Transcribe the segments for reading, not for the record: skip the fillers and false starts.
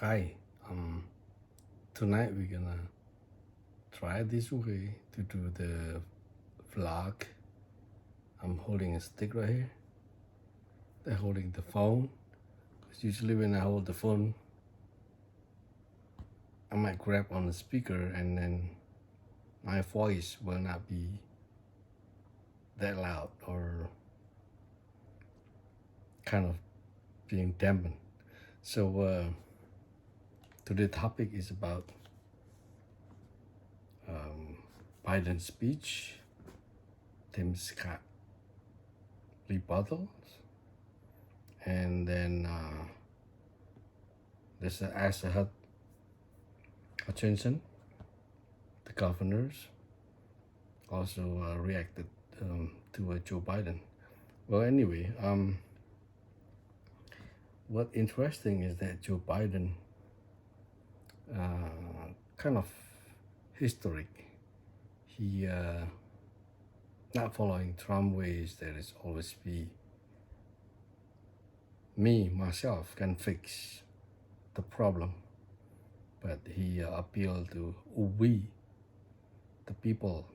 Hi, tonight we're gonna try this way to do the vlog. I'm holding a stick right here. They're holding the phone. 'Cause usually when I hold the phone, I might grab on the speaker and then my voice will not be that loud or kind of being dampened. So today's topic is about Biden's speech, Tim Scott rebuttals, and then there's Asa Hutchinson, the governors, also reacted to Joe Biden. Well, anyway, what interesting is that Joe Biden kind of historic. He not following Trump ways that is always be me myself can fix the problem, but he appealed to we, the people.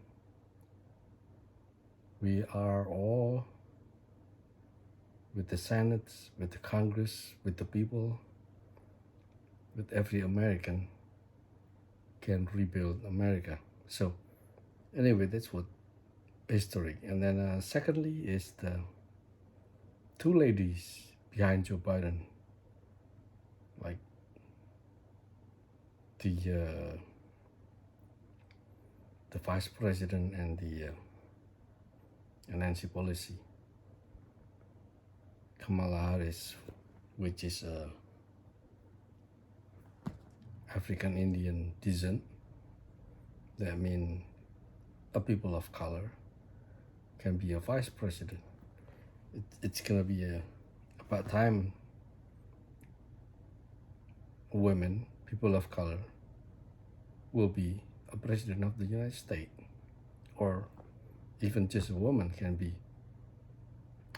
We are all with the Senate, with the Congress, with the people, with every American can rebuild America. So anyway, that's what history. And then secondly is the two ladies behind Joe Biden, like the vice president and the Nancy Pelosi, Kamala Harris, which is African Indian descent. That means a people of color can be a vice president. It's gonna be about time women, people of color, will be a president of the United States, or even just a woman can be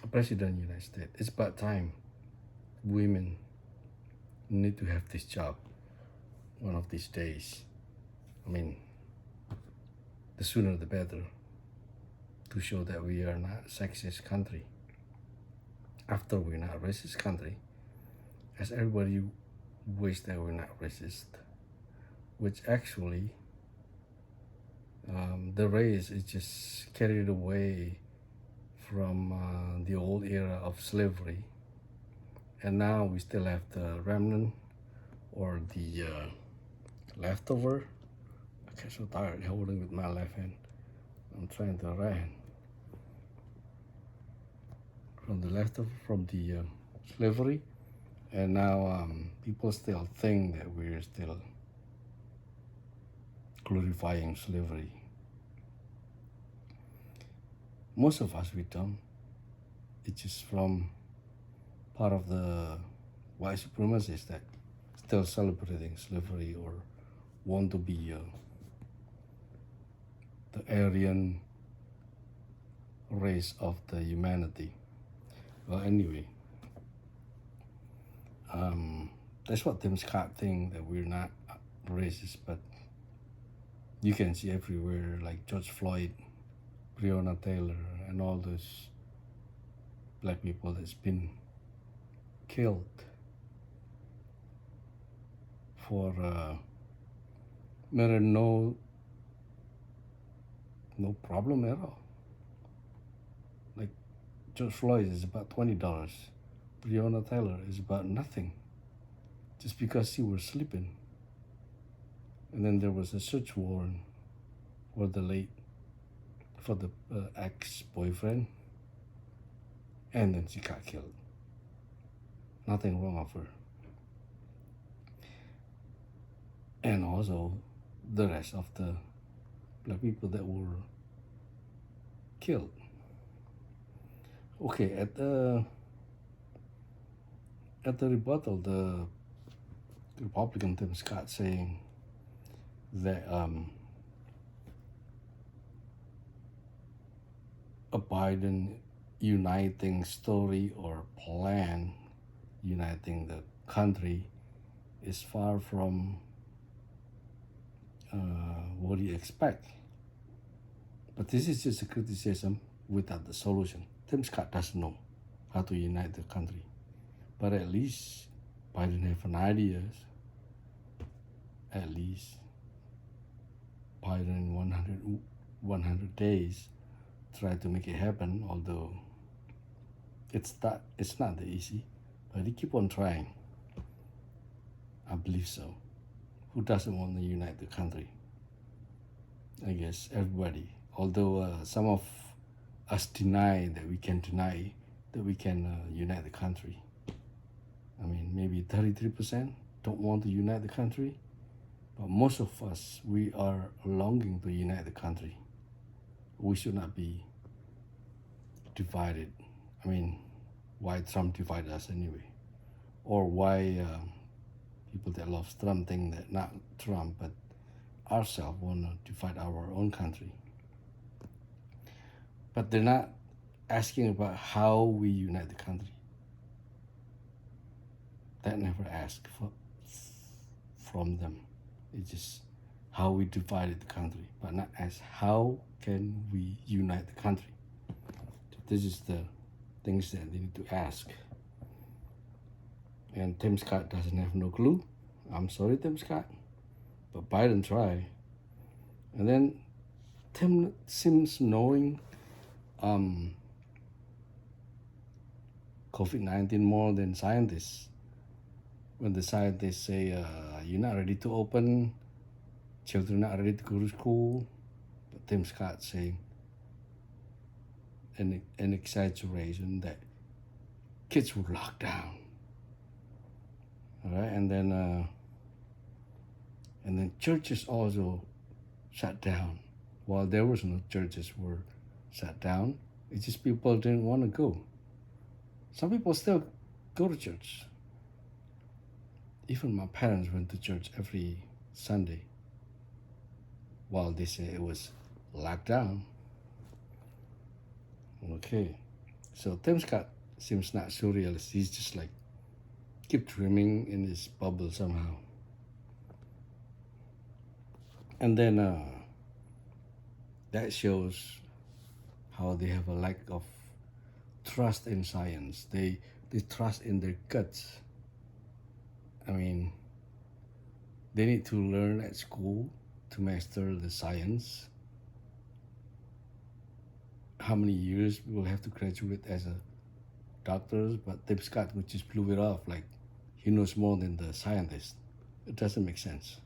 a president of the United States. It's about time women need to have this job one of these days. I mean, the sooner the better, to show that we are not a sexist country. After we're not a racist country, as everybody wish that we're not racist, which actually the race is just carried away from the old era of slavery, and now we still have the remnant or the leftover. I get so tired holding with my left hand. I'm trying the right hand. From the leftover from the slavery, and now people still think that we're still glorifying slavery. Most of us we don't. It's just from part of the white supremacists that still celebrating slavery or want to be the Aryan race of the humanity. Well, anyway, that's what Tim Scott think, that we're not racist, but you can see everywhere, like George Floyd, Breonna Taylor, and all those black people that's been killed for no problem at all. Like George Floyd is about $20. Breonna Taylor is about nothing, just because she was sleeping. And then there was a search warrant for the ex-boyfriend, and then she got killed. Nothing wrong with her. And also the rest of the black people that were killed. Okay, at the rebuttal, the Republican Tim Scott saying that a Biden uniting story or plan uniting the country is far from what you expect. But this is just a criticism without the solution. Tim Scott doesn't know how to unite the country. But at least Biden have an idea. At least Biden in 100 days try to make it happen, although it's not that easy. But he keep on trying. I believe so. Who doesn't want to unite the country? I guess everybody. Although some of us deny that we can unite the country. I mean, maybe 33% don't want to unite the country, but most of us, we are longing to unite the country. We should not be divided. I mean, why Trump divided us anyway? Or why people that love Trump think that not Trump, but ourselves want to divide our own country. But they're not asking about how we unite the country. That never asked from them. It's just how we divided the country, but not as how can we unite the country. So this is the things that they need to ask. And Tim Scott doesn't have no clue. I'm sorry, Tim Scott, but Biden tried. And then Tim seems knowing COVID-19 more than scientists. When the scientists say you're not ready to open, children not ready to go to school, but Tim Scott saying an exaggeration that kids were locked down. All right, and then churches also shut down. While there was no churches were shut down, it's just people didn't want to go. Some people still go to church. Even my parents went to church every Sunday while they say it was locked down. Okay, so Tim Scott seems not so realist. He's just like keep dreaming in his bubble somehow. And then that shows how they have a lack of trust in science. They trust in their guts. I mean, they need to learn at school to master the science. How many years we will have to graduate as a doctor? But Tim Scott would just blew it off like he knows more than the scientist. It doesn't make sense.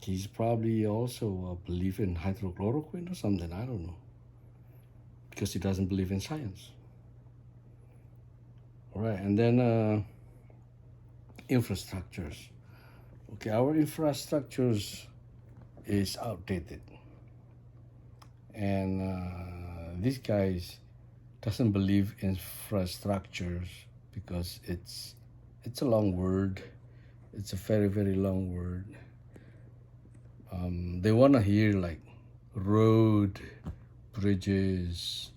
He's probably also believe in hydrochloroquine or something, I don't know. Because he doesn't believe in science. All right, and then infrastructures. Okay, our infrastructures is outdated. And these guys doesn't believe in infrastructures because it's a long word. It's a very, very long word. They want to hear like road, bridges,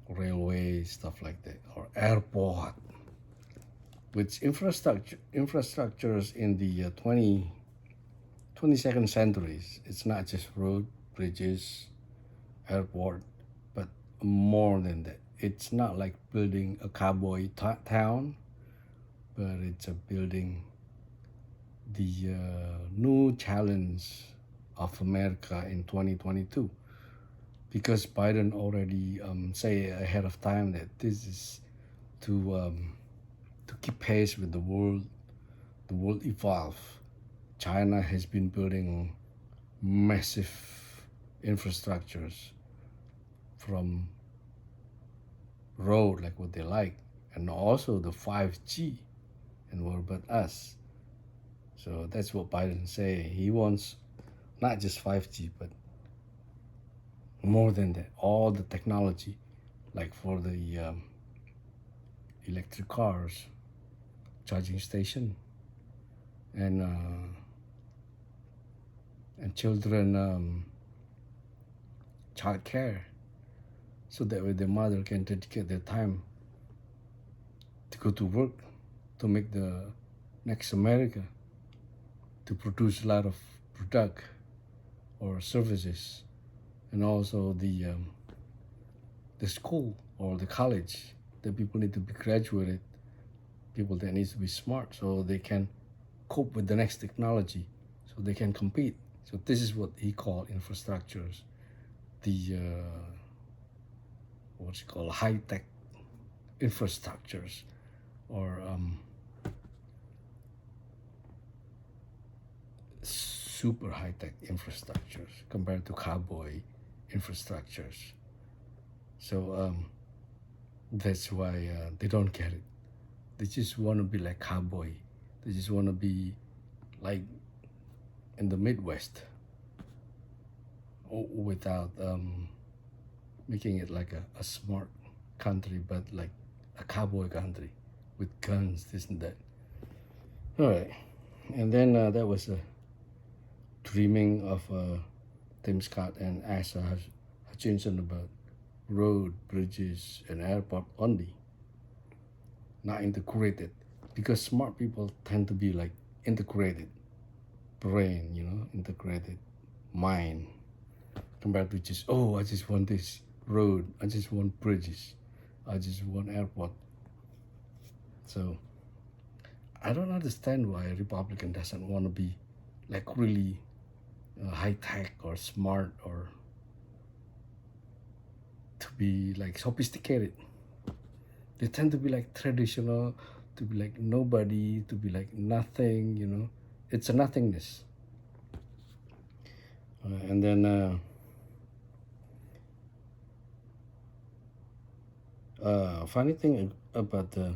railway, stuff like that, or airport. Which infrastructures in the 22nd centuries, it's not just road, bridges, airport, but more than that. It's not like building a cowboy town, but it's a building the new challenge of America in 2022. Because Biden already say ahead of time that this is to keep pace with the world evolve. China has been building massive infrastructures from road, like what they like, and also the 5G, and what about us? So that's what Biden say. He wants not just 5G, but more than that, all the technology, like for the electric cars, charging station, and children child care, so that way the mother can dedicate their time to go to work, to make the next America, to produce a lot of product or services, and also the school or the college. The people need to be graduated, people that needs to be smart so they can cope with the next technology, so they can compete. So this is what he called infrastructures, the what's it called, high tech infrastructures, or super high tech infrastructures compared to cowboy infrastructures. So that's why they don't get it. They just want to be like cowboy. They just want to be like in the Midwest, without making it like a smart country, but like a cowboy country with guns, this and that. All right, and then that was dreaming of Tim Scott and Asa Hutchinson about road, bridges, and airport only, not integrated, because smart people tend to be like integrated brain, integrated mind, compared to just, oh, I just want this road, I just want bridges, I just want airport. So I don't understand why a Republican doesn't want to be like really high tech or smart, or to be like sophisticated. They tend to be like traditional, to be like nobody, to be like nothing. It's a nothingness. And then funny thing about the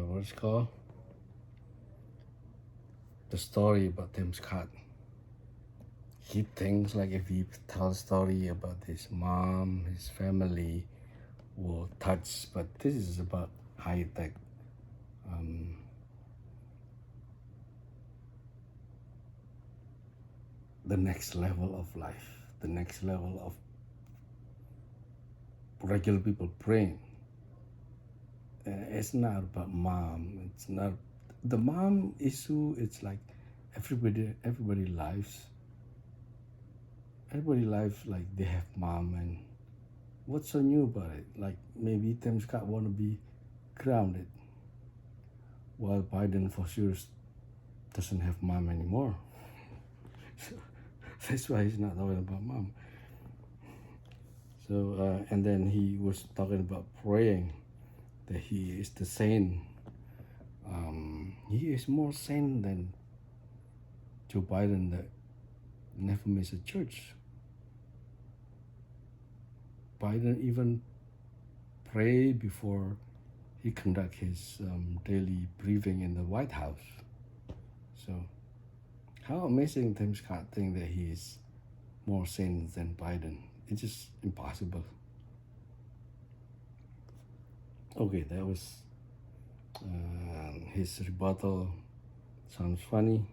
what's it called, the story about Tim Scott. He thinks like if he tells a story about his mom, his family will touch, but this is about high tech. The next level of life, the next level of regular people brain. It's not about mom. It's not the mom issue. It's like everybody lives. Everybody lives like they have mom, and what's so new about it? Like maybe Tim Scott want to be grounded, while Biden for sure doesn't have mom anymore. So that's why he's not talking about mom. So and then he was talking about praying, that he is the saint. He is more sane than Joe Biden, that never missed a church. Biden even pray before he conduct his daily briefing in the White House. So how amazing Tim Scott think that he is more sane than Biden. It's just impossible. Okay, that was his rebuttal. Sounds funny.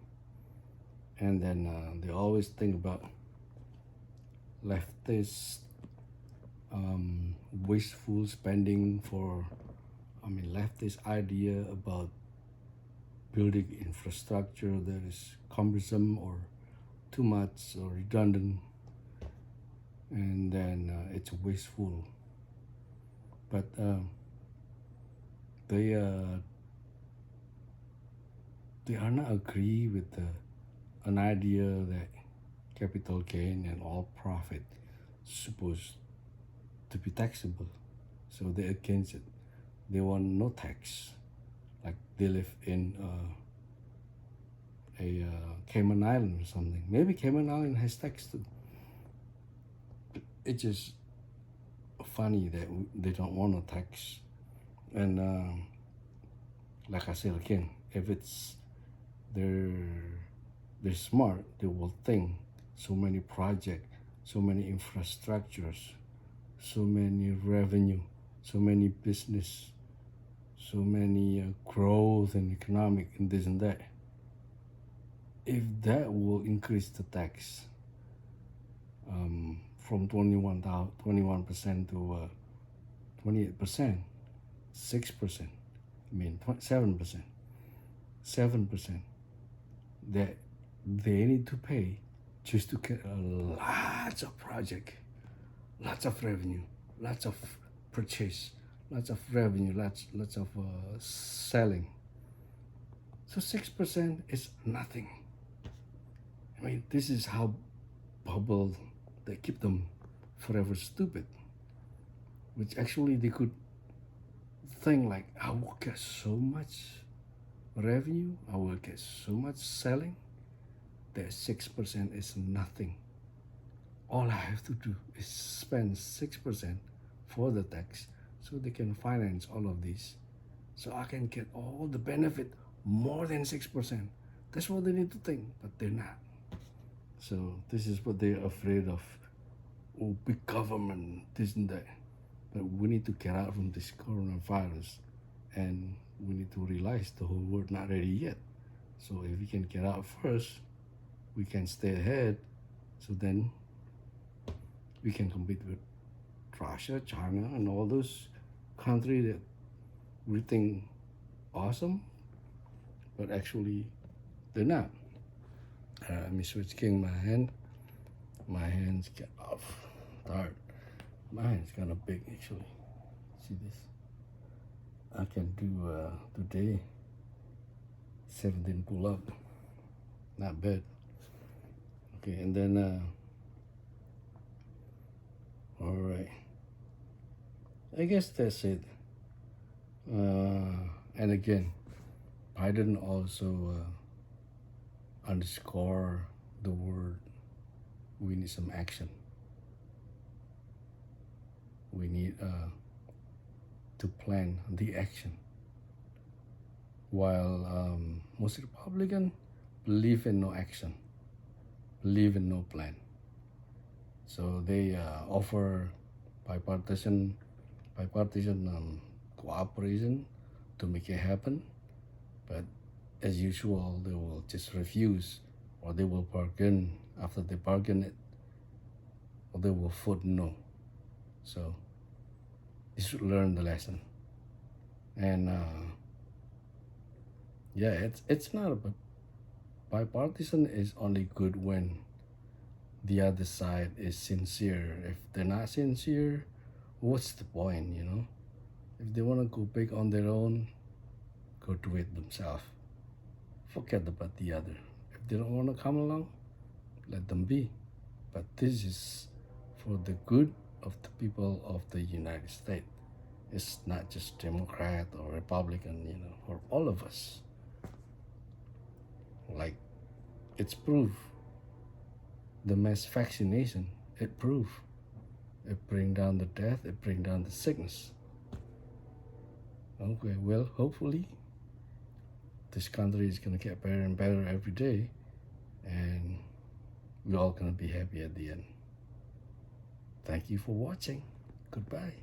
And then they always think about leftist wasteful spending leftist idea about building infrastructure that is cumbersome or too much or redundant, and then it's wasteful. But they are not agree with an idea that capital gain and all profit is supposed to be taxable. So they're against it. They want no tax. Like they live in a Cayman Island or something. Maybe Cayman Island has tax too. It's just funny that they don't want a tax. And like I said again, if they're smart, they will think so many projects, so many infrastructures, so many revenue, so many business, so many growth and economic and this and that. If that will increase the tax from 21% to 28%, 6%, 7%, 7% that they need to pay just to get lots of project, lots of revenue, lots of purchase, lots of revenue, lots of selling. So 6% is nothing. This is how bubble they keep them forever stupid. Which actually they could think like, I will get so much revenue, I will get so much selling, that 6% is nothing. All I have to do is spend 6% for the tax so they can finance all of these. So I can get all the benefit more than 6%. That's what they need to think, but they're not. So this is what they're afraid of. Oh, big government, this and that. But we need to get out from this coronavirus, and we need to realize the whole world not ready yet. So if we can get out first, we can stay ahead. So then we can compete with Russia, China, and all those countries that we think awesome, but actually they're not. Let me switch king my hand. My hands get off. Tired. My hand's kind of big actually. See this? I can do today 17 pull-up. Not bad. Okay, and then all right. I guess that's it. And again, Biden also underscore the word, we need some action. We need to plan the action. While most Republicans believe in no action, believe in no plan. So they offer bipartisan cooperation to make it happen, but as usual, they will just refuse, or they will bargain. After they bargain it, or they will vote no. So you should learn the lesson. And yeah, it's not about bipartisan is only good when the other side is sincere. If they're not sincere, what's the point, you know? If they want to go big on their own, go do it themselves. Forget about the other. If they don't want to come along, let them be. But this is for the good of the people of the United States. It's not just Democrat or Republican, you know, for all of us. Like, it's proof. The mass vaccination, it proof. It bring down the death, it bring down the sickness. Okay, well, hopefully this country is gonna get better and better every day, and we're all gonna be happy at the end. Thank you for watching. Goodbye.